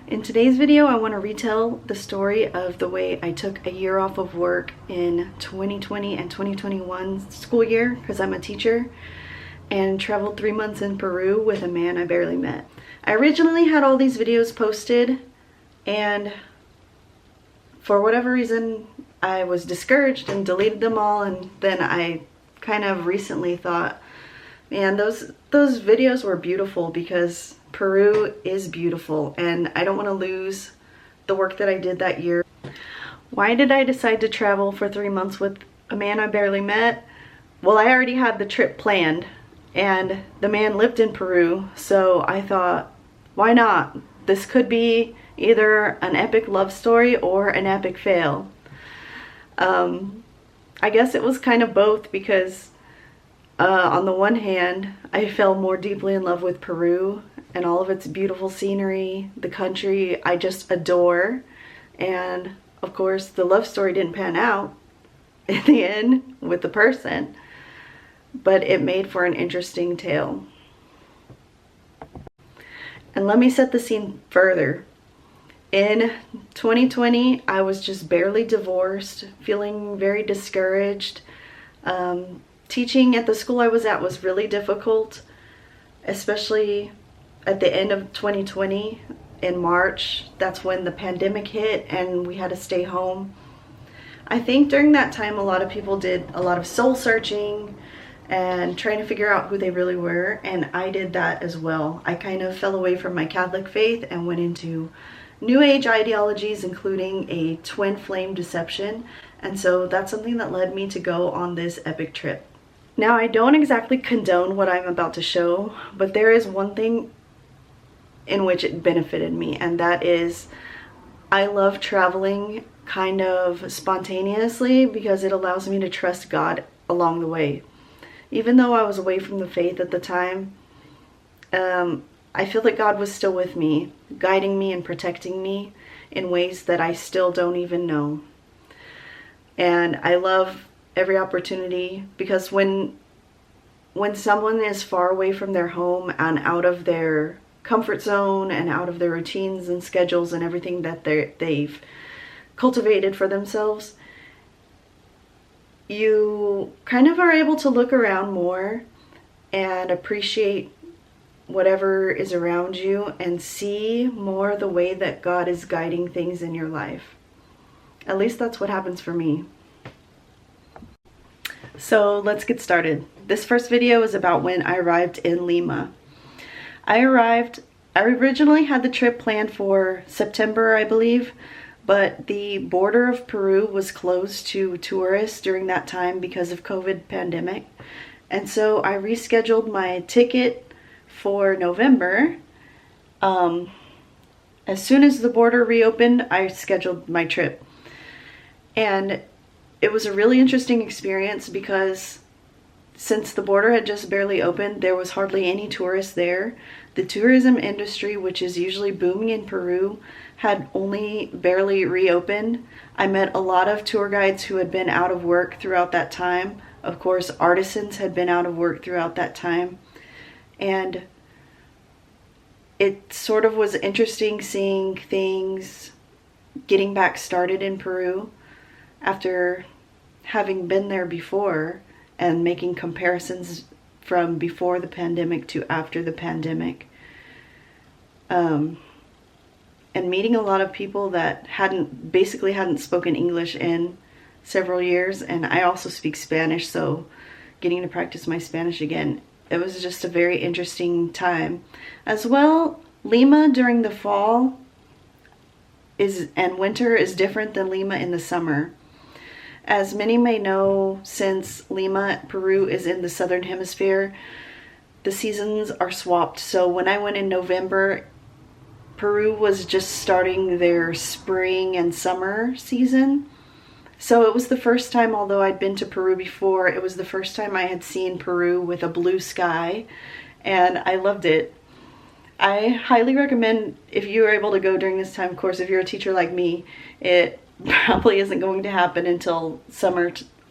In today's video, I want to retell the story of the way I took a year off of work in 2020 and 2021 school year, because I'm a teacher, and traveled 3 months in Peru with a man I barely met. I originally had all these videos posted, and for whatever reason, I was discouraged and deleted them all, and then I kind of recently thought, man, those videos were beautiful because Peru is beautiful, and I don't want to lose the work that I did that year. Why did I decide to travel for 3 months with a man I barely met? Well, I already had the trip planned, and the man lived in Peru, so I thought, why not? This could be either an epic love story or an epic fail. I guess it was kind of both, because on the one hand, I fell more deeply in love with Peru and all of its beautiful scenery, the country I just adore, and of course the love story didn't pan out in the end with the person, but it made for an interesting tale. And let me set the scene further. In 2020, I was just barely divorced, feeling very discouraged. Teaching at the school I was at was really difficult, especially at the end of 2020 in March. That's when the pandemic hit and we had to stay home. I think during that time a lot of people did a lot of soul searching and trying to figure out who they really were, and I did that as well. I kind of fell away from my Catholic faith and went into New Age ideologies, including a twin flame deception, and so that's something that led me to go on this epic trip. Now, I don't exactly condone what I'm about to show, but there is one thing in which it benefited me, and that is I love traveling kind of spontaneously because it allows me to trust God along the way. Even though I was away from the faith at the time, I feel that God was still with me, guiding me and protecting me in ways that I still don't even know. And I love every opportunity, because when someone is far away from their home and out of their comfort zone and out of their routines and schedules and everything that they've cultivated for themselves, you kind of are able to look around more and appreciate whatever is around you and see more the way that God is guiding things in your life. At least that's what happens for me. So let's get started. This first video is about when I arrived in Lima. I originally had the trip planned for September, I believe, but the border of Peru was closed to tourists during that time because of COVID pandemic. And so I rescheduled my ticket for November. As soon as the border reopened, I scheduled my trip. And it was a really interesting experience because since the border had just barely opened, there was hardly any tourists there. The tourism industry, which is usually booming in Peru, had only barely reopened. I met a lot of tour guides who had been out of work throughout that time. Of course, artisans had been out of work throughout that time. And it sort of was interesting seeing things getting back started in Peru after having been there before and making comparisons from before the pandemic to after the pandemic. And meeting a lot of people that basically hadn't spoken English in several years, and I also speak Spanish, so getting to practice my Spanish again. It was just a very interesting time. As well, Lima during the fall and winter is different than Lima in the summer. As many may know, since Lima, Peru is in the southern hemisphere, the seasons are swapped. So when I went in November, Peru was just starting their spring and summer season. So it was the first time, although I'd been to Peru before, it was the first time I had seen Peru with a blue sky, and I loved it. I highly recommend, if you are able to go during this time, of course, if you're a teacher like me, it probably isn't going to happen until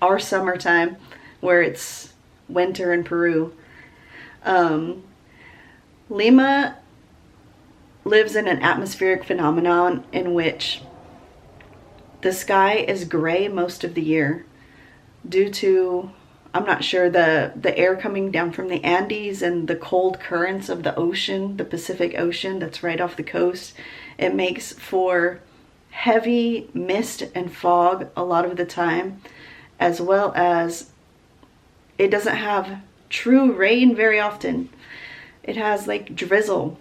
our summertime, where it's winter in Peru. Lima lives in an atmospheric phenomenon in which the sky is gray most of the year due to, I'm not sure, the air coming down from the Andes and the cold currents of the ocean, the Pacific Ocean that's right off the coast. It makes for heavy mist and fog a lot of the time, as well as it doesn't have true rain very often. It has like drizzle.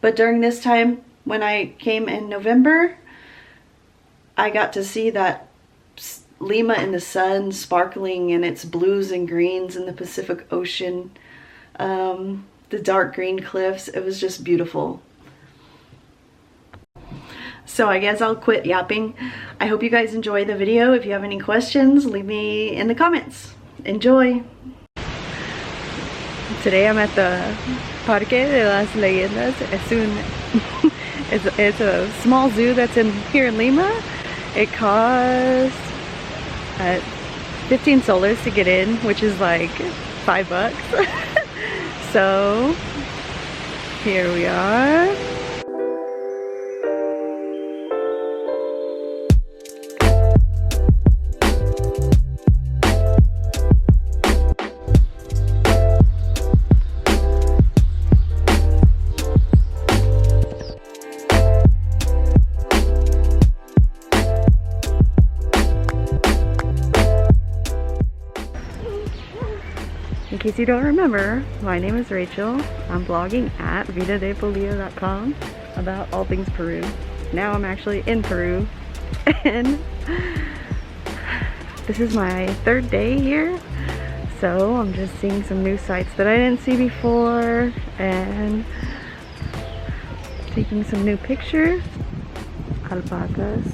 But during this time, when I came in November, I got to see that Lima in the sun, sparkling in its blues and greens in the Pacific Ocean, the dark green cliffs. It was just beautiful. So I guess I'll quit yapping. I hope you guys enjoy the video. If you have any questions, leave me in the comments. Enjoy! Today I'm at the Parque de las Leyendas. It's a small zoo that's here in Lima. It costs 15 soles to get in, which is like $5. So here we are. In case you don't remember, my name is Rachel. I'm blogging at vidadepolio.com about all things Peru. Now I'm actually in Peru, and this is my third day here, so I'm just seeing some new sights that I didn't see before and taking some new pictures. Alpacas.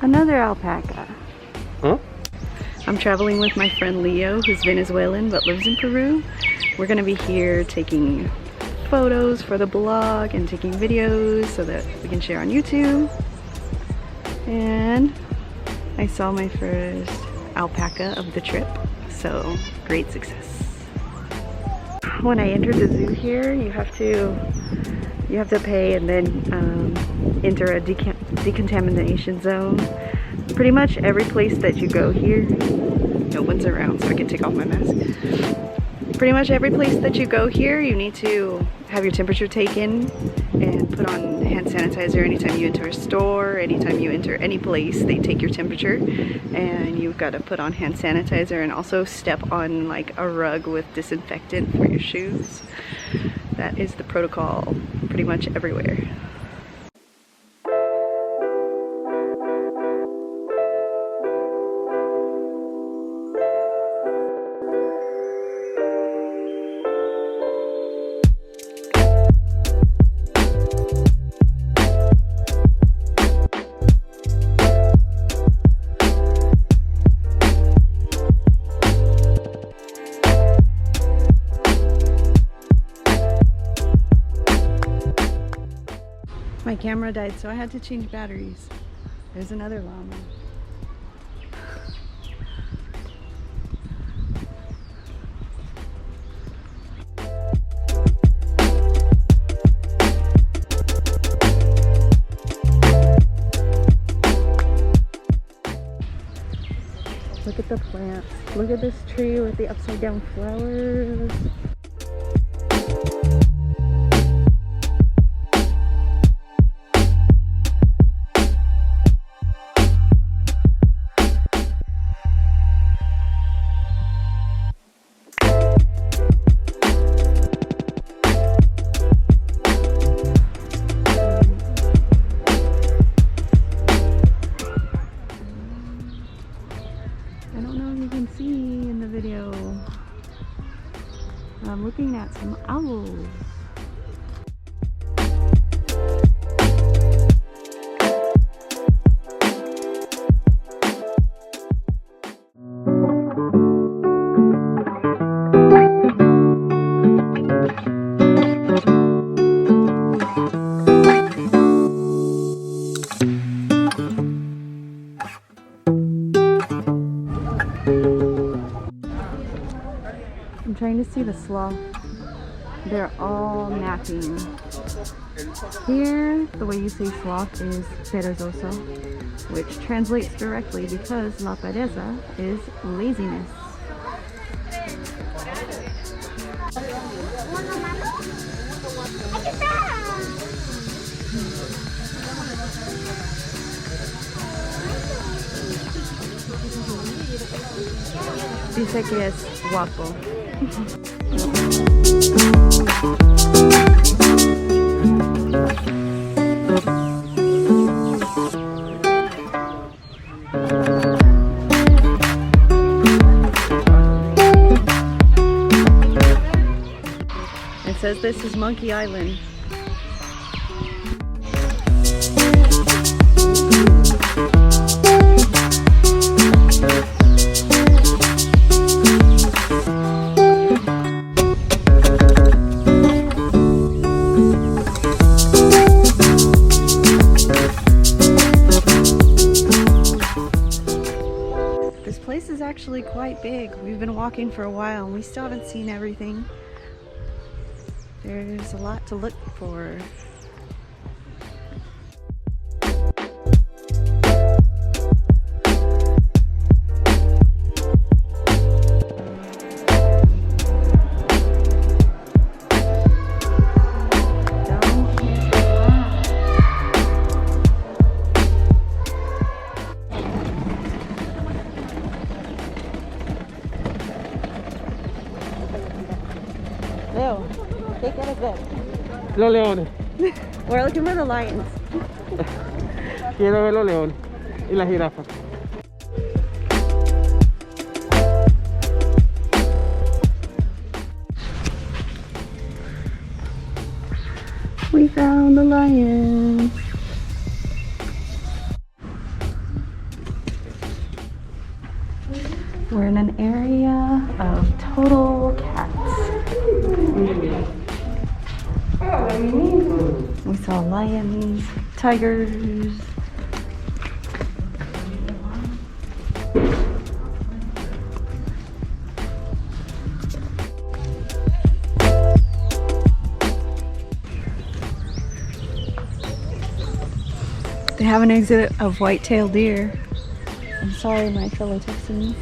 Another alpaca. Huh? I'm traveling with my friend Leo, who's Venezuelan but lives in Peru. We're gonna be here taking photos for the blog and taking videos so that we can share on YouTube. And I saw my first alpaca of the trip, so great success. When I entered the zoo here, you have to pay and then enter a decontamination zone. Pretty much every place that you go here, no one's around so I can take off my mask. Pretty much every place that you go here, you need to have your temperature taken and put on hand sanitizer anytime you enter a store, anytime you enter any place, they take your temperature and you've got to put on hand sanitizer and also step on like a rug with disinfectant for your shoes. That is the protocol pretty much everywhere. My camera died, so I had to change batteries. There's another llama. Look at the plants. Look at this tree with the upside down flowers. I'm looking at some owls. trying to see the sloth. They're all napping. Here, the way you say sloth is perezoso, which translates directly because la pereza is laziness. Dice que es guapo. It says this is Monkey Island. This place is actually quite big. We've been walking for a while and we still haven't seen everything. There's a lot to look for. Leo, ¿qué quieres ver? Los leones. We're looking for the lions. Quiero ver los leones y las jirafas. We found the lions. We're in an area of total cats. We saw lions, tigers. They have an exhibit of white-tailed deer. I'm sorry, my fellow Texans.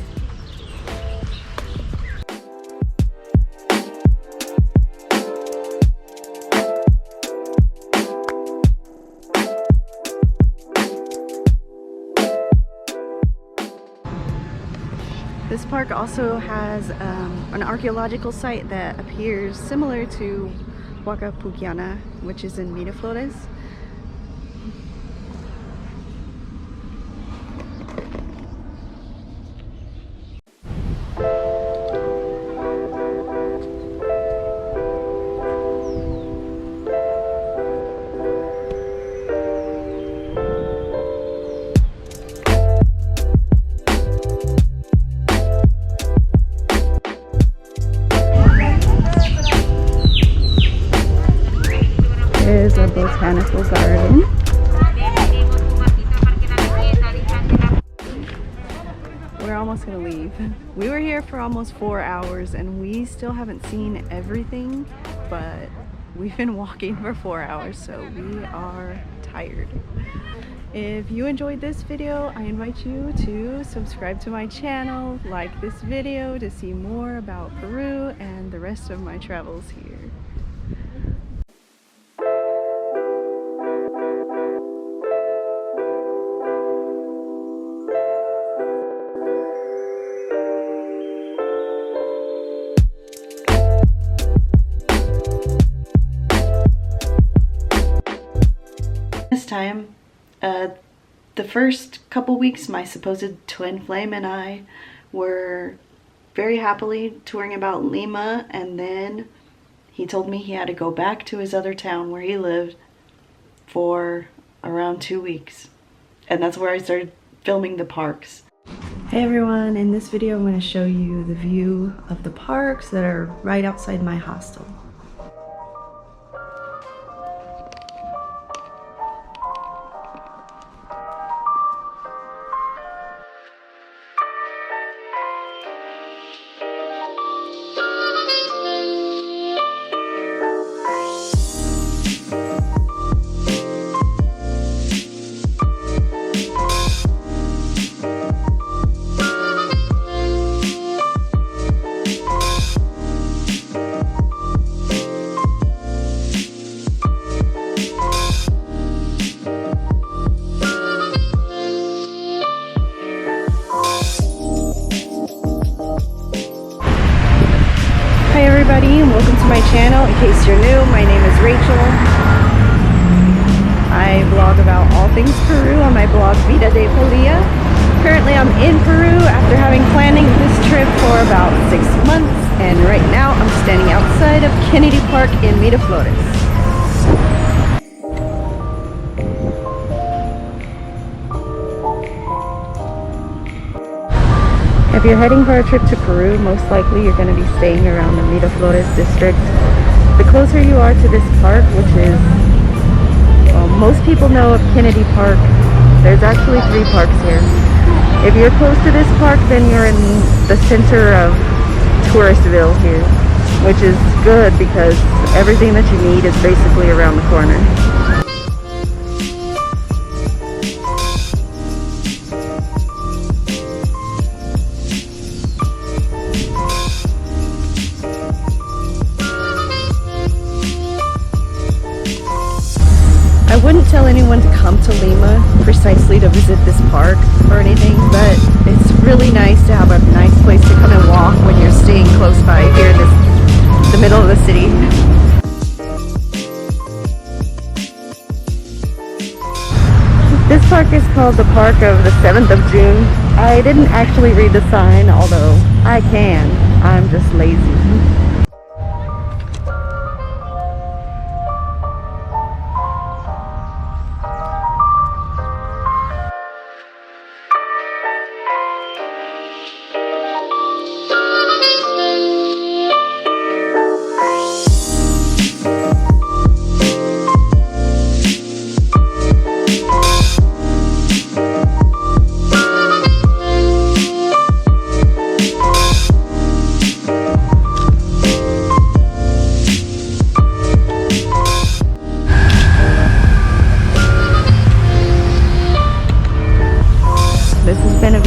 This park also has an archaeological site that appears similar to Huaca Puquiana, which is in Miraflores. There's a botanical garden. We're almost gonna leave. We were here for almost 4 hours and we still haven't seen everything, but we've been walking for 4 hours, so we are tired. If you enjoyed this video, I invite you to subscribe to my channel, like this video to see more about Peru and the rest of my travels here. This time, the first couple weeks, my supposed twin flame and I were very happily touring about Lima, and then he told me he had to go back to his other town where he lived for around 2 weeks. And that's where I started filming the parks. Hey everyone, in this video I'm going to show you the view of the parks that are right outside my hostel. everybody, and welcome to my channel. In case you're new, my name is Rachel. I blog about all things Peru on my blog Vida de Polia. Currently I'm in Peru after having planning this trip for about 6 months, and right now I'm standing outside of Kennedy Park in Miraflores. If you're heading for a trip to Peru, most likely you're going to be staying around the Miraflores district. The closer you are to this park, which is, well, most people know of Kennedy Park. There's actually 3 parks here. If you're close to this park, then you're in the center of Touristville here, which is good because everything that you need is basically around the corner. I wouldn't tell anyone to come to Lima precisely to visit this park or anything, but it's really nice to have a nice place to come and walk when you're staying close by here in the middle of the city. This park is called the Park of the 7th of June. I didn't actually read the sign, although I can. I'm just lazy.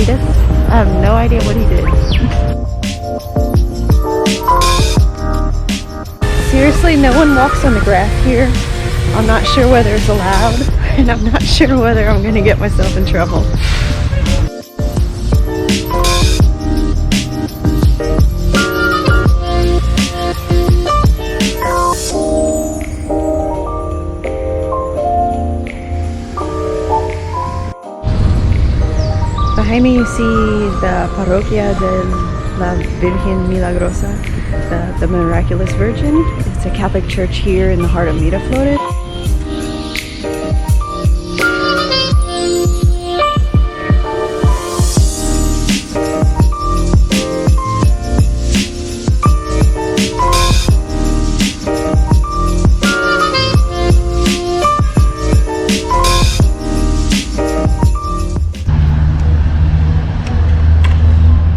I have no idea what he did. Seriously, no one walks on the grass here. I'm not sure whether it's allowed, and I'm not sure whether I'm going to get myself in trouble. Behind me you see the Parroquia de la Virgen Milagrosa, the Miraculous Virgin. It's a Catholic church here in the heart of Miraflores.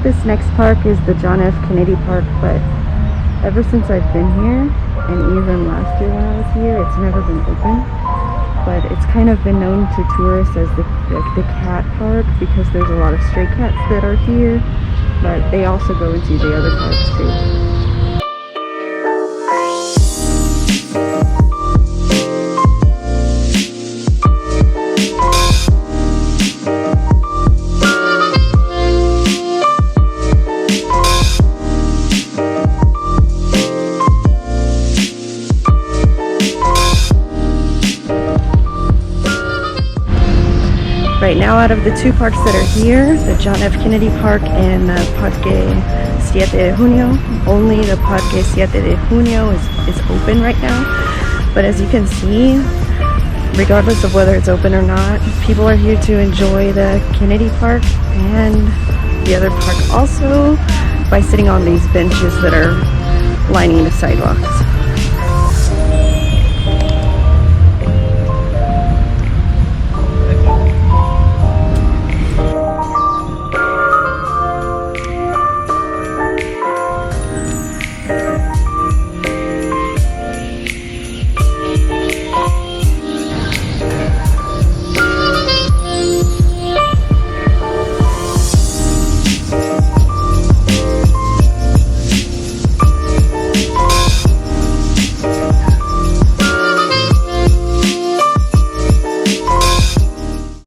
This next park is the John F. Kennedy Park, but ever since I've been here, and even last year when I was here, it's never been open. But it's kind of been known to tourists as the cat park because there's a lot of stray cats that are here, but they also go into the other parks too. Right now, out of the 2 parks that are here, the John F. Kennedy Park and Parque 7 de Junio, only the Parque 7 de Junio is open right now. But as you can see, regardless of whether it's open or not, people are here to enjoy the Kennedy Park and the other park also by sitting on these benches that are lining the sidewalks.